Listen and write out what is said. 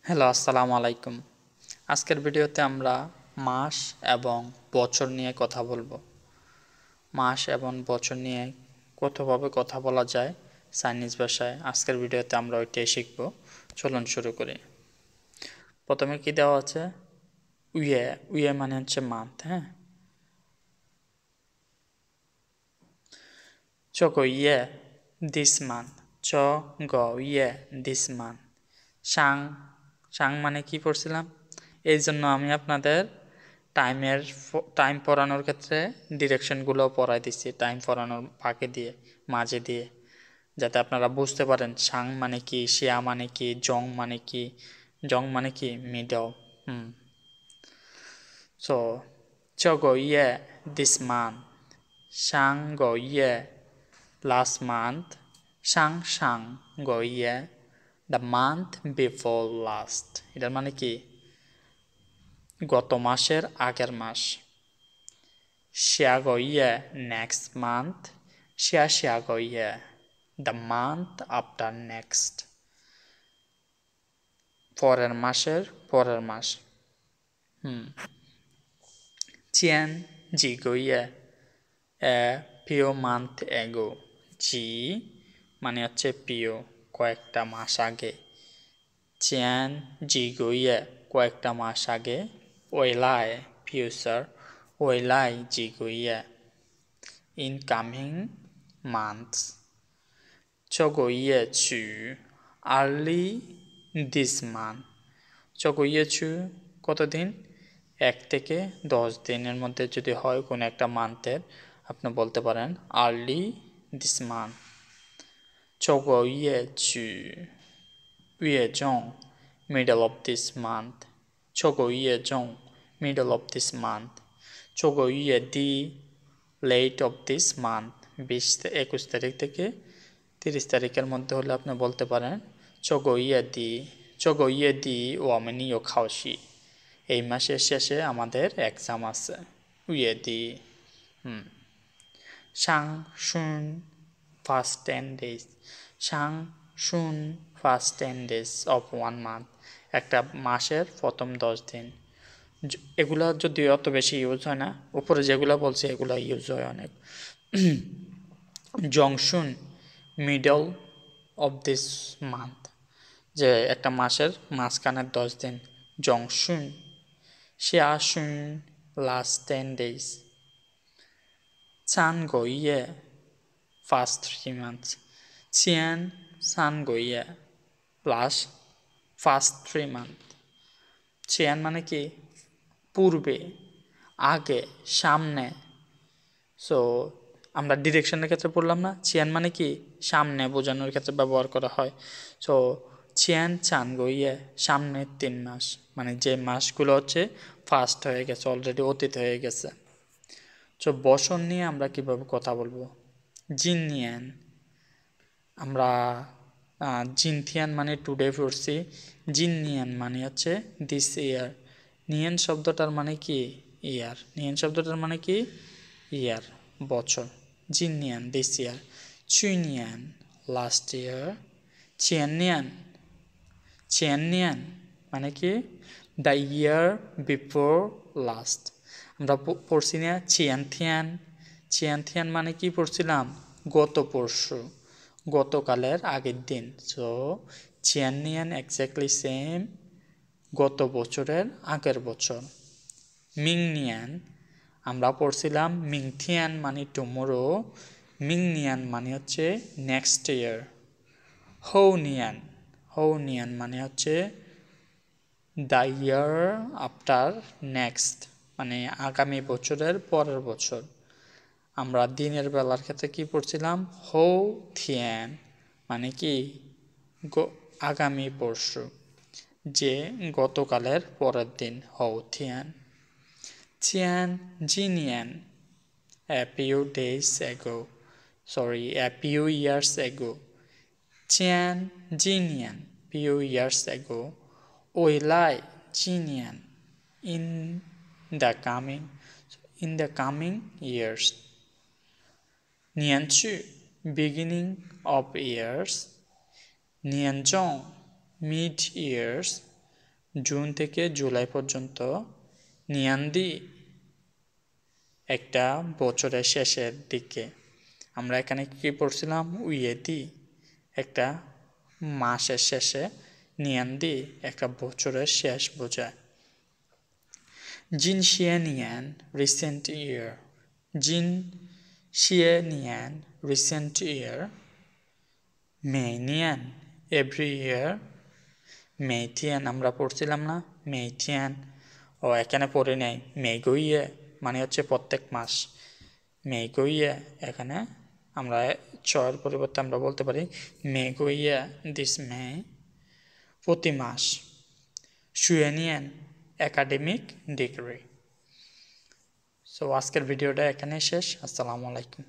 Hello, আসসালামু আলাইকুম। আজকের ভিডিওতে আমরা মাস এবং বছর নিয়ে কথা বলবো। মাস এবং বছর নিয়ে কতভাবে কথা বলা যায় চাইনিজ ভাষায়, আজকের ভিডিওতে আমরা ওইটাই শিখব। চলুন শুরু করি। প্রথমে কি দেওয়া আছে? উইয়ে। উইয়ে মানে হচ্ছে মান্থ, হ্যাঁ। চকো ইয়ে দিস মান্থ। চ গ ইয়ে দিস মান্থ। সাং। সাং মানে কি পড়ছিলাম? এই জন্য আমি আপনাদের টাইম পড়ানোর ক্ষেত্রে ডিরেকশনগুলো পড়াই দিচ্ছি, টাইম পড়ানোর ফাঁকে দিয়ে, মাঝে দিয়ে, যাতে আপনারা বুঝতে পারেন সাং মানে কি, শিয়া মানে কি, জং মানে কি। জং মানে কি মিডল। সো চগো ইয়ে দিস মান্থ, সাং গো ইয়ে last month, সাং সাং গো ইয়ে দ্য মান্থ বিফোর লাস্ট। এটার মানে কি গত মাসের আগের মাস। গো ইয়ে নেক্সট মান্থ, গো ইয়ে দ্য মান্থ আফটার নেক্সট, পরের মাসের পরের মাস। চিয়ান জি গো ইয়ে এ পিও মান্থ এগো। জি মানে হচ্ছে পিও, কয়েকটা মাস আগে। চিয়ান জি গো ইয়ে কয়েকটা মাস আগে। ওইলাই ফিউচার, ওইলাই জি গো ইয়ে ইনকামিং মান্থস। চগো ইয়ে চু আর্লি দিস মান্থ। চগো ইয়ে চু কতদিন? 1 থেকে 10 দিনের মধ্যে যদি হয় কোনো একটা মান্থের, আপনি বলতে পারেন আর্লি দিস মান্থ। চগো ইয়ে চু ইয়ে জং middle of this month. চগো ইয়ে জং middle of this month. চগো ইয়ে দি late of this month. 21 তারিখ থেকে 30 তারিখের মধ্যে হলে আপনি বলতে পারেন চগো ইয়ে দি। চগো ইয়ে দি ওয়ামেনি ও খাওসি। এই মাসের শেষে আমাদের এক্সাম আছে। উইয়ে দি। সাং শুন ফার্স্ট 10 days. সাং শুন ফার্স্ট 10 days of 1 month. একটা মাসের প্রথম 10 দিন। এগুলা যদি অত বেশি ইউজ হয় না, উপরে যেগুলো বলছে এগুলো ইউজ হয় অনেক। জংশুন মিডল অফ দিস মান্থ, যে একটা মাসের মাঝখানের 10 দিন। জংশুন শিয়াশুন লাস্ট 10 days. চান গো ইয়ে ফার্স্ট 3 months. চিয়ান সান গো ইয়ে প্লাস ফার্স্ট 3 months. চিয়ান মানে কি পূর্বে, আগে, সামনে। সো আমরা ডিরেকশনের ক্ষেত্রে পড়লাম না, চিয়ান মানে কি সামনে বোঝানোর ক্ষেত্রে ব্যবহার করা হয়। সো চিয়ান চান গো ইয়ে সামনের 3 মাস, মানে যে মাসগুলো হচ্ছে ফার্স্ট হয়ে গেছে, অলরেডি অতীত হয়ে গেছে। সো বছর নিয়ে আমরা কিভাবে কথা বলবো? জিনিয়ান। আমরা জিনথিয়ান মানে টুডে পড়ছি, জিনিয়ান মানে হচ্ছে দিস ইয়ার। নিয়ান শব্দটার মানে কি ইয়ার। নিয়ান শব্দটার মানে কি ইয়ার, বছর। জিনিয়ান দিস ইয়ার। চুইনিয়ান last year. চিয়ানিয়ান, চিয়ানিয়ান মানে কি দ্য ইয়ার বিফোর লাস্ট। আমরা পড়ছি না চিয়ানথিয়ান। চিয়ানথিয়ান মানে কি পড়ছিলাম? গত পরশু, গতকালের আগের দিন। সো চিয়ানিয়ান এক্স্যাক্টলি সেম, গত বছরের আগের বছর। মিংনিয়ান আমরা পড়ছিলাম মিংথিয়ান মানে টুমোরো, মিংনিয়ান মানে হচ্ছে নেক্সট ইয়ার। হৌনিয়ান, হৌনিয়ান মানে হচ্ছে দ্য ইয়ার আফটার নেক্সট, মানে আগামী বছরের পরের বছর। আমরা দিনের বেলার ক্ষেত্রে কি পড়ছিলাম? হো থিয়ান মানে কি আগামী পরশু, যে গতকালের পরের দিন। হো থিয়ান। চিয়ান জিনিয়ান a few days ago, sorry, a few years ago. চিয়ান জিনিয়ান few years ago. ওইলাই জিনিয়ান in the coming years. নিয়ানচু beginning of years. নিয়ানজং mid years. June থেকে জুলাই পর্যন্ত নিয়ান্দি একটা বছরের শেষের দিকে। আমরা এখানে কি পড়ছিলাম? উইয়েদি একটা মাসের শেষে, নিয়ান্দি একটা বছরের শেষ বোঝায়। জিন শিয়ানিয়ান রিসেন্ট ইয়ার, জিন শিয়ানিয়ান রিসেন্ট ইয়ার, মেইনিয়ান এভরি ইয়ার, মেইটিয়ান আমরা পড়ছিলাম না? মেইটিয়ান ও এখানে পড়ে নেই। মেগইয়ে মানে হচ্ছে প্রত্যেক মাস। মেগইয়ে এখানে আমরা চয়ের পরিবর্তে আমরা বলতে পারি মেগইয়ে দিস মে, প্রতি মাস। শুয়েনিয়ান একাডেমিক ডিগ্রি। সো আজকের ভিডিওটা এখানে শেষ। আসসালামু আলাইকুম।